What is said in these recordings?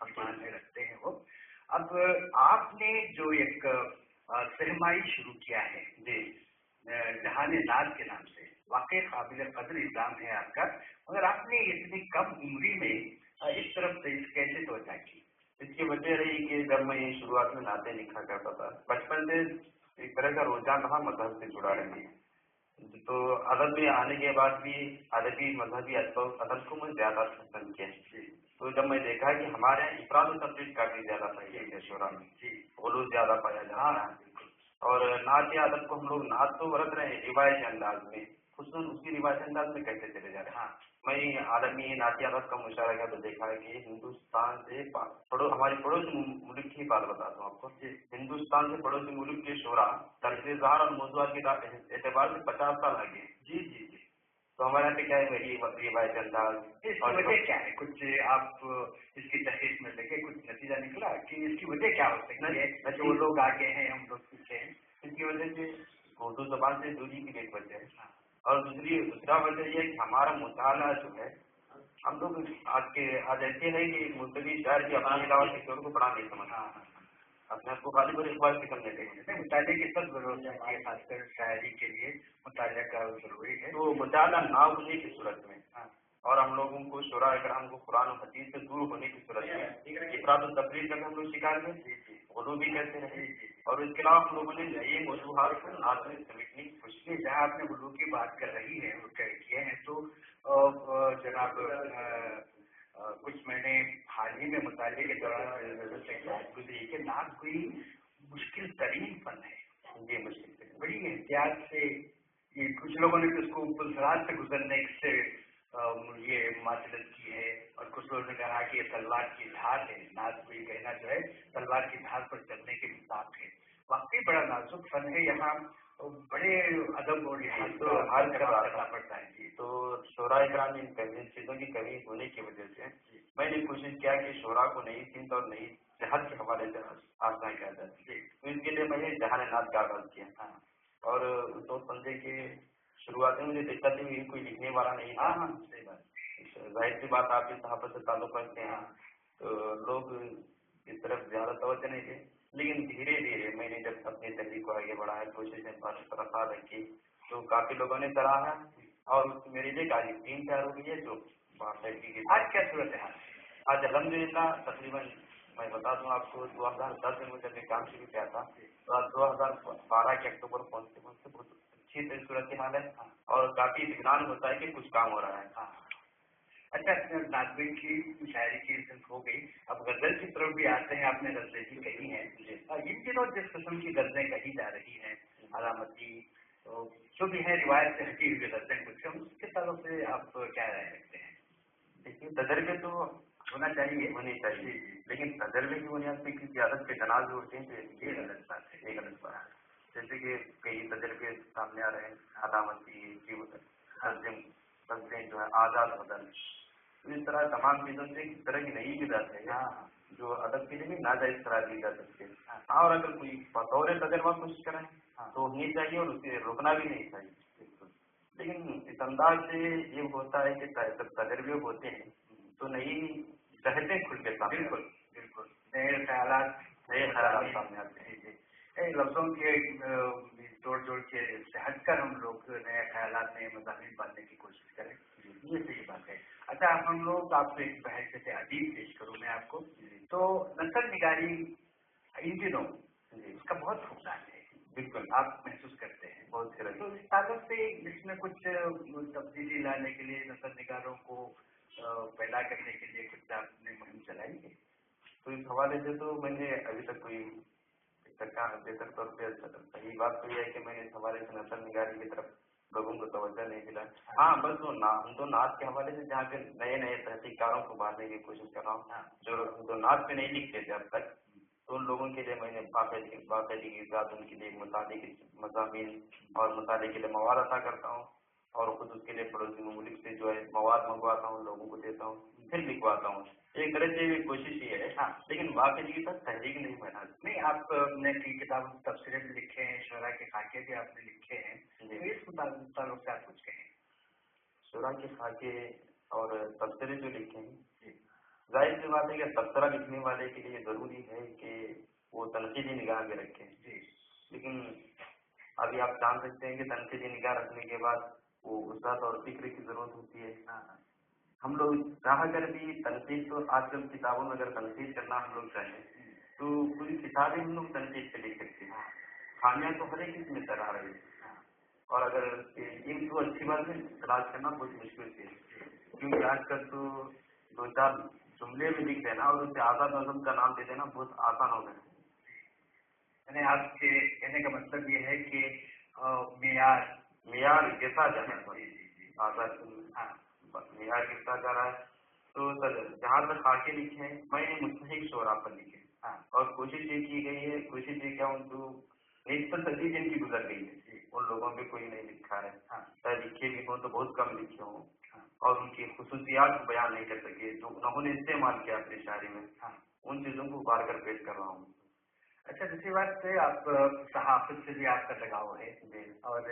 ایمان میں رکھتے ہیں وہ. اب آپ نے جو ایک سرمائی شروع کیا ہے جی جہان ناز کے نام سے، واقعی قابل قدر الزام ہے آپ کا، مگر آپ نے اتنی کم عمری میں اس طرف سے کیسے توجہ کی؟ اس کی وجہ رہی کہ جب میں شروعات میں نعتیں لکھا کرتا تھا، بچپن سے ایک طرح کا رجحان رہا مذہب سے جڑا رہے، تو ادب میں آنے کے بعد بھی ادبی مذہبی ادب کو میں زیادہ پسند کیا. تو جب میں دیکھا کہ ہمارے یہاں افراد و تفریح کافی زیادہ پائی ہے شعرا میں، غلو زیادہ پایا جا رہا ہے، اور نعت ادب کو ہم لوگ نعت تو برت رہے ہیں روایتی انداز میں، خصوصاً اس کی روایتی انداز میں کیسے چلے جا رہے ہیں. میں عالمی نعت ادب کا مشاہدہ کیا تو دیکھا ہے کہ ہندوستان سے ہماری پڑوسی ملک کی بات بتاتا ہوں آپ کو، ہندوستان سے پڑوسی ملک کے شعرا طرز اظہار اور موضوعات کے اعتبار سے 50 سال آگے. جی جی جی. تو ہمارے یہاں پہ کیا ہے روایتی انداز. اس کی وجہ کیا ہے؟ کچھ آپ اس کی تحقیق میں دیکھیں، کچھ نتیجہ نکلا کہ اس کی وجہ کیا ہو سکتی ہے؟ جو لوگ آگے ہیں ہم لوگ پیچھے ہیں، اس کی وجہ سے اردو زبان سے دوری کی ایک وجہ ہے، اور دوسرا وجہ یہ ہے کہ ہمارا مطالعہ جو ہے، ہم لوگ آج ایسے ہیں کہ مستقبل شاعر کی اپنے علاوہ کسی اور کو پڑھا نہیں سمجھا، اپنے آپ کو غالب اور اقبال کی سمجھنے کے مطالعے کی سب ضرورت ہے، خاص کر شاعری کے لیے مطالعہ کا ضروری ہے. تو مطالعہ نہ ہونے کی صورت میں اور ہم لوگوں کو شعراء کرام کو قرآن و حدیث سے دور ہونے کی صورت میں افراد و تفریح کا ہم لوگ شکار میں غلو بھی کرتے رہے، اور اس کے علاوہ ہم لوگوں نے نئی موضوعات کو نعت میں سمیٹنے کی کوشش کی. جہاں آپ نے غلو کی بات کر رہی ہے کیے ہیں، تو جناب کچھ میں نے حال ہی میں مطالعے کے دوران سے بات گزری کہ نعت کوئی مشکل ترین فن ہے. یہ مشکل بڑی احتیاط سے، یہ کچھ لوگوں نے اس کو پلسرات سے گزرنے سے یہ معطلت کی ہے، اور کچھ لوگوں نے کہا کہ یہ تلوار کی دھار ہے. نعت کو یہ کہنا جو ہے تلوار کی دھار پر چلنے کے مطابق ہے. واقعی بڑا نازک فن ہے، یہاں بڑے ادب اور لحاظ کو حال کرنا پڑتا ہے. جی. تو شعراء کرام ان چیزوں کی کمی ہونے کی وجہ سے میں نے کوشش کیا کہ شعراء کو نئی سمت اور نئی صحت کے حوالے سے آسنا کیا جائے. تو اس کے لیے میں نے جہان نعت کا آغاز کیا، اور سوچ سمجھے کہ شروعات میں مجھے دقت ہوئی، کوئی لکھنے والا نہیں تھا. صحیح بات، ظاہر سی بات، آپ کی صحافت سے تعلق رکھتے ہیں تو لوگ اس طرف زیادہ توجہ نہیں تھے، لیکن دھیرے دھیرے میں نے جب اپنی تحریک کو آگے بڑھایا، کوششیں برقرار رکھی، تو کافی لوگوں نے سراہا، اور میرے لیے آج ٹیم تیار ہو گئی ہے جو باقاعدگی کی. آج کیا صورت ہے؟ آج الحمدللہ تقریباً میں بتا دوں آپ کو 2010 میں مجھے اپنے کام شروع کیا تھا، تو آج 2012 کے اکتوبر پہنچتے بہت اچھی صورت حال ہے، اور کافی اطمینان ہوتا ہے کہ کچھ کام ہو رہا ہے. اچھا، ناظرین کی شاعری کی عزت ہو گئی، اب غزل کی طرف بھی آتے ہیں. آپ نے غزلیں بھی کہی ہیں، ان دنوں جس قسم کی غزلیں کہی جا رہی ہیں، علامتی جو بھی ہے روایت سے ہٹی ہوئی غزلیں کچھ، اس کے تعلق سے آپ کیا رائے رکھتے ہیں؟ دیکھیے، تجربے تو ہونا چاہیے، ہونی چاہیے، لیکن تجربے کی بنیاد پہ کسی عادت کے تنازع ہوتے ہیں تو یہ غلط بات ہے، یہ غلط بات ہے. جیسے کہ کئی تجربے سامنے آ رہے ہیں، علامتی جو ہے آزاد بدن، اس طرح تمام چیزوں سے اس طرح کی نئی غذات ہے جو ادب کے لیے بھی ناجائز قرار دی جا سکتے ہیں. اور اگر کوئی بطور تجربہ کوشش کریں تو ہونی چاہیے، اور اسے روکنا بھی نہیں چاہیے. لیکن اس انداز سے یہ ہوتا ہے کہ جب تجربے ہوتے ہیں تو نئی صحتیں کھل کے سامنے. بالکل بالکل، نئے خیالات سامنے آتے ہیں. لفظوں کے جوڑ کے سے ہٹ کر ہم لوگ نئے خیالات، نئے مضامین بننے کی کوشش کریں، یہ صحیح بات ہے. اچھا، ہم لوگ آپ کو ایک بحث سے ادیب پیش کروں میں آپ کو، تو نثر نگاری ان دنوں اس کا بہت فقدان ہے. بالکل، آپ محسوس کرتے ہیں بہت سے. تو اس تعلق سے اس میں کچھ تبدیلی لانے کے لیے، نثر نگاروں کو پیدا کرنے کے لیے کچھ آپ نے مہم چلائی ہے؟ تو اس حوالے سے تو میں نے ابھی تک کوئی بہتر طور پہ صحیح بات تو یہ ہے کہ میں نے اس حوالے سے نثر نگاری کی طرف لوگوں کو توجہ نہیں دلا. ہاں، بس ہم تو نعت کے حوالے سے جہاں پہ نئے نئے تحقیقکاروں کو بھارنے کی کوشش کر رہا ہوں جو نعت پہ نہیں لکھتے تھے اب تک، تو ان لوگوں کے لیے میں نے باقاعدگی کے ساتھ ان کے لیے مطالعے کے مضامین اور مطالعے کے لیے مواد عطا کرتا ہوں، اور خود اس کے لیے پڑوسی ممالک سے جو ہے مواد منگواتا ہوں، لوگوں کو دیتا ہوں، پھر لکھواتا ہوں. ایک طرح سے کوشش یہ ہے، لیکن واقعی تک تحریک نہیں بنا. نہیں، آپ نے کتاب تبصرے بھی لکھے ہیں، شعراء کے خاکے بھی آپ نے لکھے ہیں، اس تعلق سے آپ کچھ کہیں؟ شعراء کے خاکے اور تبصرے جو لکھے ہیں، ظاہر سی بات ہے کہ تبصرہ لکھنے والے کے لیے ضروری ہے کہ وہ تنقیدی نگاہ بھی رکھے، جی لیکن ابھی آپ جان سکتے ہیں کہ تنقیدی نگاہ رکھنے کے بعد وہ وسعت اور فکر کی ضرورت ہوتی ہے. ہم لوگ چاہ کر بھی تنقید تو آج کل کتابوں میں اگر تنقید کرنا ہم لوگ چاہیں تو پوری کتابیں ہم لوگ تنقید پہ لکھ سکتے ہیں. خامیاں تو ہر ایک اس میں نظر آ رہی ہے، اور اگر ان کو اچھی بات ہے تلاش کرنا بہت مشکل ہے، کیونکہ آج کل تو دو چار جملے میں لکھ دینا اور اسے آزاد نظم کا نام دے دینا بہت آسان ہو گیا. یعنی آپ کے کہنے کا مطلب یہ ہے کہ معیار کیسا جا رہا ہے، آزاد معیار کیسا جا رہا ہے. تو سر جہاں تک خاکے لکھے ہیں میں نے مستحق شعراء پر لکھے، اور کوشش یہ کی گئی ہے، کوشش یہ کیا ہوں جو نسبت صدی جن کی گزر گئی ہے ان لوگوں پہ کوئی نہیں لکھا ہے، چاہے لکھے بھی ہوں تو بہت کم لکھے ہوں اور ان کی خصوصیات کو بیان نہیں کر سکے جو انہوں نے استعمال کیا اپنی شاعری میں، ان چیزوں کو ابھار کر پیش کر رہا ہوں. اچھا دوسری بات آپ صحافت سے بھی آپ کا لگاؤ ہے اور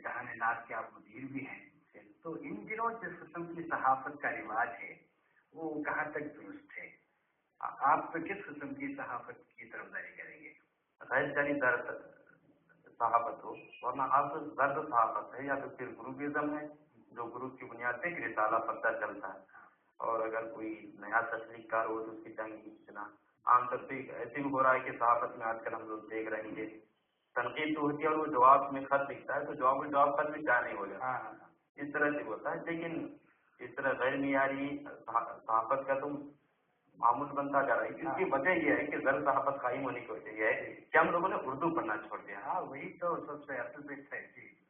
جہان ناز کے آپ مدیر بھی ہیں، تو ان دنوں جس قسم کی صحافت کا رواج ہے وہ کہاں تک درست ہے؟ آپ کس قسم کی صحافت کی طرفداری کریں گے؟ غیر درد صحافت ہو ورنہ آپ درد صحافت ہے یا تو پھر گروپزم ہے جو گروپ کی بنیاد پہ ایک رسالہ پتہ چلتا ہے، اور اگر کوئی نیا تخلیق کار ہو تو اس کی جنگ اتنا عام طور پہ ایسے بھی ہو رہا ہے کہ صحافت میں آج کل ہم لوگ دیکھ رہے ہیں تنقید تو ہوتی ہے اور وہ جواب میں خط لکھتا ہے تو جواب خط بھی چاہ نہیں ہو جاتا، اس طرح سے ہوتا ہے. لیکن اس طرح غیر معیاری صحافت کا تو معمول بنتا جا رہا ہے. اس کی وجہ یہ ہے کہ غیر صحافت قائم ہونے کی وجہ یہ ہے کہ ہم لوگوں نے اردو پڑھنا چھوڑ دیا. وہی تو سب سے اصل بات ہے.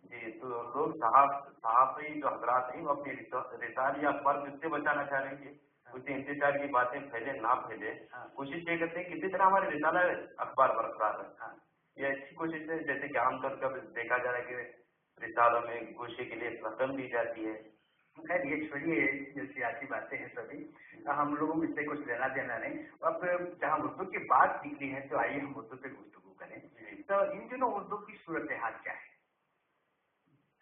جی تو لوگ صحافی جو حضرات ہیں وہ اپنے رسالے یا اخبار کو اس سے بچانا چاہ رہے ہیں کہ اسے انتشار کی باتیں پھیلے نہ پھیلے. کوشش یہ کرتے ہیں کسی طرح ہمارے رسالہ اخبار برقرار ہے. یہ اچھی کوشش ہے، جیسے کہ عام طور پر دیکھا جا رہا ہے کہ رسالوں میں گوشے کے لیے رقم دی جاتی ہے. خیر یہ چھوڑیے جو سیاسی باتیں ہیں سبھی ہم لوگوں میں اس سے کچھ لینا دینا نہیں. اب جہاں اردو کی بات نکلی ہے تو آئیے ہم اردو پہ گفتگو کریں. تو ان دنوں اردو کی صورتحال کیا ہے؟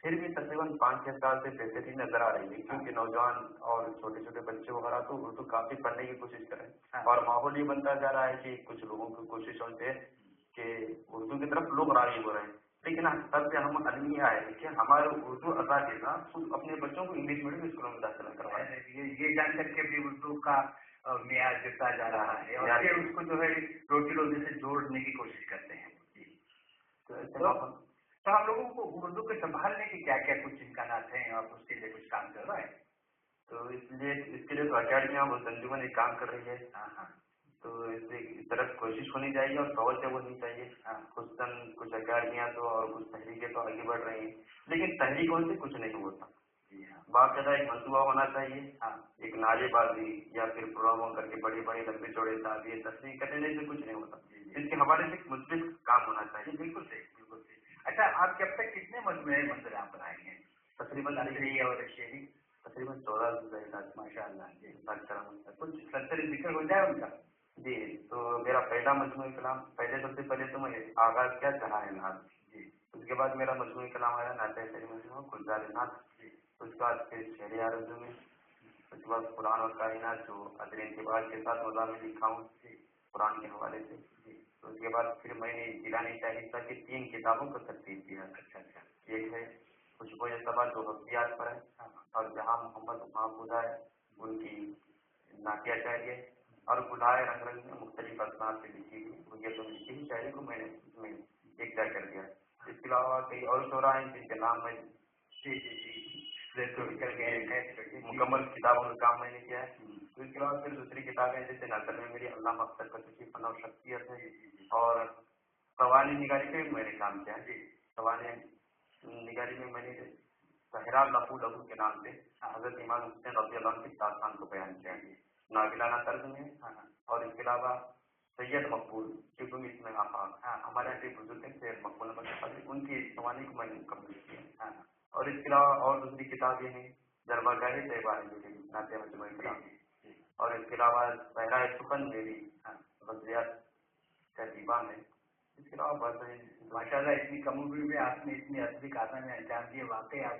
پھر بھی تقریباً 5-6 سال سے بہتری نظر آ رہی ہے، کیونکہ نوجوان اور چھوٹے چھوٹے بچے وغیرہ تو اردو کافی پڑھنے کی کوشش کریں، اور ماحول یہ بنتا جا رہا ہے کہ کچھ لوگوں کی کوششوں سے کہ اردو کی طرف لوگ راغب ہو رہے ہیں. لیکن سب سے ہم المیہ ہے کہ ہمارے اردو اساتذہ اپنے بچوں کو انگلش میڈیم اسکولوں میں داخلہ کروائے. یہ جان کر کے بھی اردو کا معیار گرتا جا رہا ہے اور پھر اس کو جو ہے روٹی روزی سے جوڑنے کی کوشش کرتے ہیں. تو ہم لوگوں کو اردو کو سنبھالنے کے کیا کیا کچھ امکانات ہیں اور اس کے لیے کچھ کام چل رہا ہے؟ تو اس کے لیے تو اکیڈمیاں وہ تنظیمیں ایک کام کر رہی ہے. تو اس طرف کوشش ہونی چاہیے اور توجہ ہونی چاہیے. خصوصاً کچھ اکیڈمیاں تو اور کچھ تحریکیں تو آگے بڑھ رہی ہیں، لیکن تحریکوں سے کچھ نہیں ہوتا. باقاعدہ ایک منصوبہ ہونا چاہیے، ایک نعرے بازی یا پھر پروگراموں کر کے بڑے بڑے لمبے چوڑے تعبیر تصریح کرنے سے کچھ نہیں ہوتا. اس کے حوالے سے مثبت کام ہونا چاہیے. بالکل صحیح بالکل صحیح. اچھا آپ کے اب تک کتنے مجموعے منظر آپ بنائے ہیں؟ تقریباً اور شعری تقریباً 14 ماشاء اللہ. کچھ سرسری ذکر ہو جائے ان کا. جی تو میرا پہلا مجموعہ کلام سب سے پہلے تو میں آغاز کیا چڑھا ہے نعت. اس کے بعد میرا مجموعہ کلام آیا نعت شعری مجموعہ گلزار نعت. اس کے بعد پھر شعر آرزو میں، اس کے بعد قرآن اور کائنات جو ادر انتباہ کے ساتھ مضامین لکھا ہوں قرآن کے حوالے سے. تو اس کے بعد پھر میں نے جیلانی شاہستہ کی 3 کتابوں کو ترتیب دیا. ایک ہے خوشبو صبا جو حفظیات پر ہے، اور جہاں محمد محفوظہ ہے ان کی نعتیہ شاعری ہے، اور گلائے رنگ رنگ میں مختلف اسناد سے لکھی ہوئی یہ تو لکھی ہوئی شاعری کو میں نے اس میں یکجا کر دیا. اس کے علاوہ کئی اور شعراء ہیں جن کے نام میں مکمل کتابوں کا کام میں نے کیا ہے. اس کے علاوہ پھر دوسری کتابیں جیسے نثر میں میری اللہ مقصد کا کسی فن اور شخصیت ہے، اور قوانین نگاری پہ میں نے کام کیا ہے. قوانین نگاری میں میں نے صحرا لہو لہو کے نام سے حضرت امام حسین رضی اللہ عنہ کی داستان کو بیان کیا ہے ناقلانہ طرز میں. اور اس کے علاوہ سید مقبول کی تم اس میں آفاق ہمارے یہاں کے بزرگ ہیں سید مقبول ان کی قوانین کو میں نے مکمل کیا. اور اس کے علاوہ اور دوسری کتابیں ہیں دربار گاہ طیبہ میری نعت مجموعہ کلام، اور اس کے علاوہ صحرائے سخن میری غزلیات کا دیوان ہے. اس کے علاوہ بس ماشاء اللہ اتنی کم عمر میں آپ نے اتنی اصلی کارنامے انجام دیے. واقعی آپ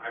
I